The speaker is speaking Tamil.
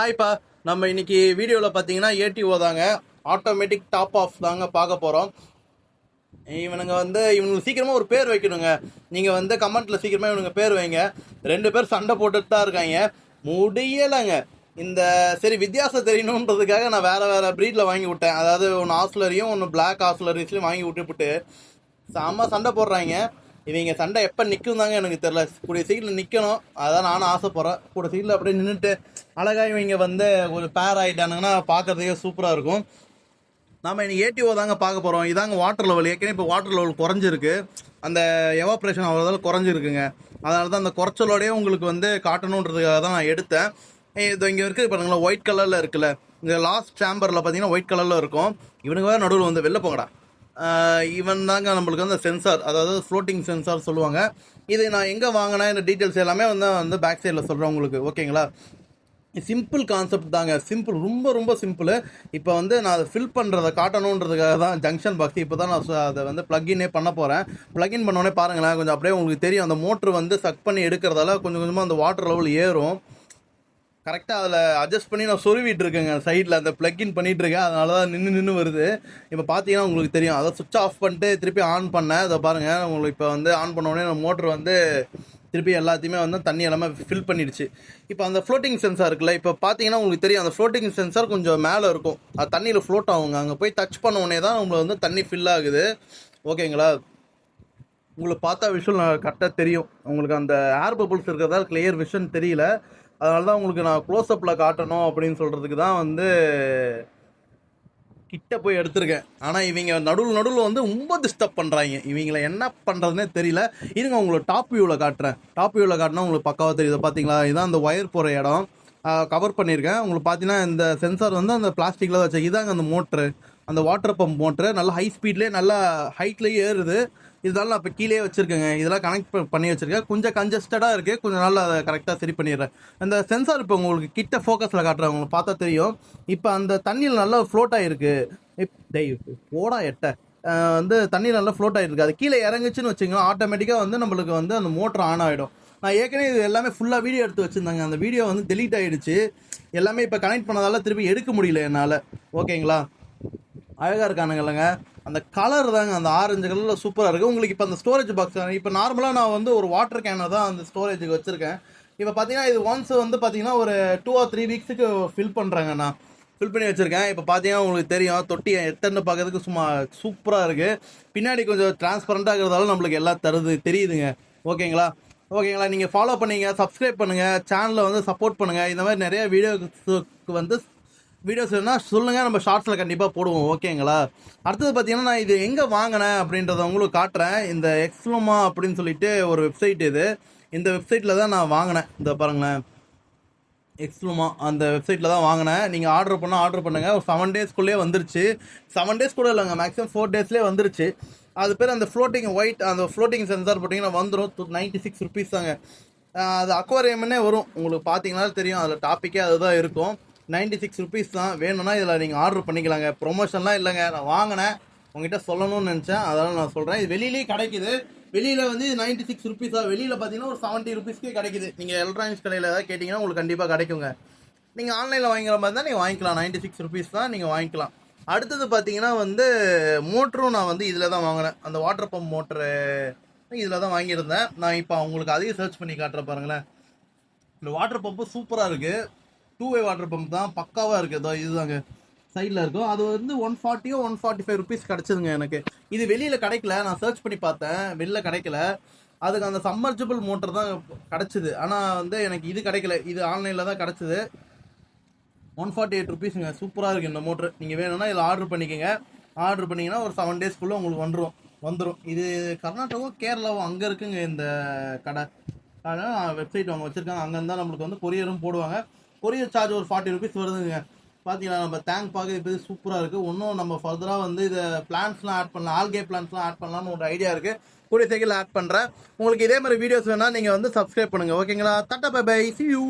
ஹாய்ப்பா. நம்ம இன்னைக்கு வீடியோவில் பார்த்தீங்கன்னா ஏடிஓ தாங்க, ஆட்டோமேட்டிக் டாப் ஆஃப் தாங்க பார்க்க போகிறோம். இவனுக்கு சீக்கிரமாக ஒரு பேர் வைக்கணுங்க. நீங்கள் கமெண்ட்டில் சீக்கிரமாக இவனுங்க பேர் வைங்க. 2 பேர் சண்டை போட்டுட்டு தான் இருக்காங்க, முடியலைங்க. இந்த சரி வித்தியாசம் தெரியணுன்றதுக்காக நான் வேறு ப்ரீடில் வாங்கி விட்டேன். அதாவது ஒன்று ஆஸ்லரியும் ஒன்று பிளாக் ஆஸ்லரிஸ்லையும் வாங்கி விட்டுவிட்டு செம்ம சண்டை போடுறாங்க. இவங்க சண்டை எப்போ நிற்கும் தாங்க எனக்கு தெரில. கூடிய சீக்கிரம் நிற்கணும், அதான் நானும் ஆசைப்பட்றேன். கூட சீக்கிரம் அப்படியே நின்றுட்டு அழகாக இவங்க ஒரு பேர் ஆகிட்டானுங்கன்னா பார்க்குறதுக்கே சூப்பராக இருக்கும். நாம் இன்னைக்கு ஏடிஓ தாங்க பார்க்க போகிறோம். இதாங்க வாட்டர் லெவல். ஏற்கனவே இப்போ வாட்டர் லெவல் குறைஞ்சிருக்கு, அந்த எவாப்ரேஷன் அவ்வளோதால் குறைஞ்சிருக்குங்க. அதனால தான் அந்த குறைச்சலோடையே உங்களுக்கு காட்டணுன்றதுக்காக தான் நான் எடுத்தேன். இது இங்கே இருக்குது பாருங்களா, ஒயிட் கலரில் இருக்குல்ல, இந்த லாஸ்ட் சேம்பரில் பார்த்தீங்கன்னா ஒயிட் கலரில் இருக்கும். இவனுக்கு வேறு நடுவில் வெளில போங்கடா. இவன் தாங்க நம்மளுக்கு அந்த சென்சார், அதாவது ஃப்ளோட்டிங் சென்சார் சொல்லுவாங்க. இது நான் எங்கே வாங்கினேன், இந்த டீட்டெயில்ஸ் எல்லாமே பேக் சைடில் சொல்கிறேன் உங்களுக்கு, ஓகேங்களா? சிம்பிள் கான்செப்ட் தாங்க, சிம்பிள், ரொம்ப ரொம்ப சிம்பிள். இப்போ நான் அதை ஃபில் பண்ணுறதை காட்டணுன்றதுக்காக தான் ஜங்ஷன் பாக்ஸ் இப்போ தான் நான் அதை ப்ளக்இன்னே பண்ண போகிறேன். ப்ளக்இன் பண்ணோடனே பாருங்களேன், கொஞ்சம் அப்படியே உங்களுக்கு தெரியும், அந்த மோட்ரு சக் பண்ணி எடுக்கிறதால கொஞ்சம் கொஞ்சமாக அந்த வாட்டர் லெவல் ஏறும். கரெக்டாக அதில் அட்ஜஸ்ட் பண்ணி நான் சொருவிட்டு இருக்கேங்க, சைடில் அந்த ப்ளக்இன் பண்ணிகிட்ருக்கேன். அதனால தான் நின்று வருது. இப்போ பார்த்தீங்கன்னா உங்களுக்கு தெரியும், அதை சுவிட்ச் ஆஃப் பண்ணிட்டு திருப்பி ஆன் பண்ணேன். அதை பாருங்கள், உங்களுக்கு இப்போ ஆன் பண்ணோடனே மோட்ரு திருப்பி எல்லாத்தையுமே தண்ணி எல்லாமே ஃபில் பண்ணிடுச்சு. இப்போ அந்த ஃப்ளோட்டிங் சென்சார் இருக்குல்ல, இப்போ பார்த்தீங்கன்னா உங்களுக்கு தெரியும், அந்த ஃப்ளோட்டிங் சென்சார் கொஞ்சம் மேலே இருக்கும், அது தண்ணியில் ஃப்ளோட் ஆகுங்க. அங்கே போய் டச் பண்ண உடனே தான் உங்களுக்கு தண்ணி ஃபில் ஆகுது, ஓகேங்களா? உங்களுக்கு பார்த்தா விஷுவல் கரெக்டாக தெரியும். உங்களுக்கு அந்த ஏர் பபிள்ஸ் இருக்கிறதால கிளியர் விஷன் தெரியல. அதனால தான் உங்களுக்கு நான் க்ளோஸ்அப்பில் காட்டணும் அப்படின்னு சொல்கிறதுக்கு தான் கிட்ட போய் எடுத்திருக்கேன். ஆனால் இவங்க நடுவில் ரொம்ப டிஸ்டர்ப் பண்ணுறாங்க. இவங்களை என்ன பண்ணுறதுனே தெரியல. இருங்க உங்களுக்கு டாப் வியூவில் காட்டுறேன். டாப் வியூவில் காட்டினா உங்களுக்கு பக்காவாக தெரியுது. பார்த்தீங்களா, இதுதான் அந்த ஒயர் போகிற இடம், கவர் பண்ணியிருக்கேன். உங்களுக்கு பார்த்தீங்கன்னா இந்த சென்சார் அந்த பிளாஸ்டிக்கில் தான் வச்சு, இதாங்க அந்த மோட்ரு, அந்த வாட்டர் பம்ப் மோட்ரு. நல்லா ஹை ஸ்பீட்லேயே நல்லா ஹைட்லேயே ஏறுது. இதனால நான் இப்போ கீழே வச்சுருக்கேங்க, இதெல்லாம் கனெக்ட் பண்ணி வச்சுருக்கேன். கொஞ்சம் கன்ஜஸ்டடாக இருக்குது, கொஞ்சம் நாள் அதை கரெக்டாக சரி பண்ணிடுறேன். அந்த சென்சார் இப்போ உங்களுக்கு கிட்ட ஃபோக்கஸில் காட்டுறேன், உங்களுக்கு பார்த்தா தெரியும். இப்போ அந்த தண்ணியில் நல்லா ஃப்ளோட் ஆகிருக்கு. போடா எட்ட தண்ணியில் நல்லா ஃப்ளோட் ஆகிருக்கு. அது கீழே இறங்குச்சுன்னு வச்சுக்கோங்க, ஆட்டோமேட்டிக்காக நம்மளுக்கு அந்த மோட்ரு ஆன் ஆகிடும். நான் ஏற்கனவே இது எல்லாமே ஃபுல்லாக வீடியோ எடுத்து வச்சுருந்தாங்க, அந்த வீடியோ டெலீட் ஆகிடுச்சு. எல்லாமே இப்போ கனெக்ட் பண்ணதால திருப்பி எடுக்க முடியல என்னால், ஓகேங்களா? அழகாக இருக்கானுங்கல்லங்க, அந்த கலர் தாங்க, அந்த ஆரஞ்சு கலரில் சூப்பராக இருக்குது. உங்களுக்கு இப்போ அந்த ஸ்டோரேஜ் பாக்ஸ், இப்போ நார்மலாக நான் ஒரு வாட்டர் கேனை தான் அந்த ஸ்டோரேஜுக்கு வச்சுருக்கேன். இப்போ பார்த்தீங்கன்னா இது ஒன்ஸ் பார்த்தீங்கன்னா ஒரு 2 or 3 வீக்ஸுக்கு ஃபில் பண்ணுறாங்க. நான் ஃபில் பண்ணி வச்சுருக்கேன். இப்போ பார்த்தீங்கன்னா உங்களுக்கு தெரியும், தொட்டி எத்தனை பார்க்கறதுக்கு சும்மா சூப்பராக இருக்குது. பின்னாடி கொஞ்சம் டிரான்ஸ்பரண்ட்டாக இருக்கிறதால நம்மளுக்கு எல்லாம் தெரியுதுங்க, ஓகேங்களா? நீங்கள் ஃபாலோ பண்ணுங்க, சப்ஸ்கிரைப் பண்ணுங்கள், சேனலில் சப்போர்ட் பண்ணுங்கள். இந்த மாதிரி நிறைய வீடியோஸ் வேணால் சொல்லுங்கள், நம்ம ஷார்ட்ஸில் கண்டிப்பாக போடுவோம், ஓகேங்களா? அடுத்தது பார்த்தீங்கன்னா நான் இது எங்கே வாங்கினேன் அப்படின்றத உங்களுக்கு காட்டுறேன். இந்த எக்ஸ்ப்ளோமா அப்படின்னு சொல்லிட்டு ஒரு வெப்சைட் இது. இந்த வெப்சைட்டில் தான் நான் வாங்கினேன். இந்த பாருங்களேன், எக்ஸ்ப்ளோமா, அந்த வெப்சைட்டில் தான் வாங்கினேன். நீங்கள் ஆர்டர் பண்ணுங்கள். ஒரு 7 டேஸ்க்குள்ளே வந்துருச்சு. 7 டேஸ் கூட இல்லைங்க, மேக்ஸிமம் 4 டேஸ்லேயே வந்துருச்சு. அது பேர் அந்த ஃப்ளோட்டிங் ஒயிட், அந்த ஃப்ளோட்டிங் சென்சார் போட்டிங்கன்னா வந்துடும். 96 rupees தாங்க. அது அக்வாரியம்னே வரும், உங்களுக்கு பார்த்தீங்கன்னா தெரியும், அதில் டாப்பிக்கே அதுதான் இருக்கும். 96 rupees தான். வேணும்னா இதில் நீங்கள் ஆர்டர் பண்ணிக்கலாங்க. ப்ரொமோஷன்லாம் இல்லைங்க, நான் வாங்கினேன், உங்ககிட்ட சொல்லணும்னு நினச்சேன், அதனால் நான் சொல்கிறேன். இது வெளியிலேயே கிடைக்குது. வெளியில் 96 rupees தான். வெளியில் பார்த்தீங்கன்னா ஒரு 70 rupeesக்கே கிடைக்குது. நீங்கள் எலக்ட்ரானிக்ஸ் கடையில் ஏதாவது கேட்டிங்கன்னா உங்களுக்கு கண்டிப்பாக கிடைக்குங்க. நீங்கள் ஆன்லைனில் வாங்கிக்கிற மாதிரி தான் நீங்கள் வாங்கிக்கலாம். 96 rupees தான், நீங்கள் வாங்கிக்கலாம். அடுத்தது பார்த்தீங்கன்னா மோட்டரும் நான் இதில் தான் வாங்கினேன். அந்த வாட்டர் பம்ப் மோட்ரு இதில் தான் வாங்கியிருந்தேன். நான் இப்போ உங்களுக்கு அதையும் சர்ச் பண்ணி காட்டுறேன் பாருங்களேன். இந்த வாட்டர் பம்பு சூப்பராக இருக்குது. 2-way வாட்டர் பம்ப் தான், பக்காவாக இருக்குது. இதோ இதுதாங்க சைடில் இருக்கும். அது 140 or 145 rupees கிடச்சிதுங்க எனக்கு. இது வெளியில் கிடைக்கல, நான் சர்ச் பண்ணி பார்த்தேன், வெளியில் கிடைக்கல. அதுக்கு அந்த சம்மர்ஜபிள் மோட்டர் தான் கிடச்சிது. ஆனால் எனக்கு இது கிடைக்கல, இது ஆன்லைனில் தான் கிடச்சிது. 148 rupeesங்க. சூப்பராக இருக்குது இந்த மோட்ரு. நீங்கள் வேணும்னா இதில் ஆர்டர் பண்ணிக்கோங்க. ஆர்டர் பண்ணிங்கன்னா ஒரு 7 டேஸ்க்குள்ளே உங்களுக்கு வந்துடும். இது கர்நாடகாவும் கேரளாவும் அங்கே இருக்குங்க இந்த கடை. அதனால் வெப்சைட் அவங்க வச்சுருக்காங்க, அங்கேருந்து தான் நம்மளுக்கு கொரியரும் போடுவாங்க. கொரியர் சார்ஜ் ஒரு 40 rupees வருதுங்க. பார்த்தீங்கன்னா நம்ம டேங்க் பார்க்க இப்போ சூப்பராக இருக்குது. இன்னும் நம்ம ஃபர்தராக இதை பிளான்ஸ்லாம் ஆட் பண்ணலாம், ஆல்கே பிளான்ஸ்லாம் ஆட் பண்ணலாம்னு ஒரு ஐடியா இருக்குது. கூடிய சைக்கிள் ஆட் பண்ணுறேன். உங்களுக்கு இதே மாதிரி வீடியோஸ் வேணால் நீங்கள் சப்ஸ்கிரைப் பண்ணுங்கள், ஓகேங்களா? Tata bye bye, see you.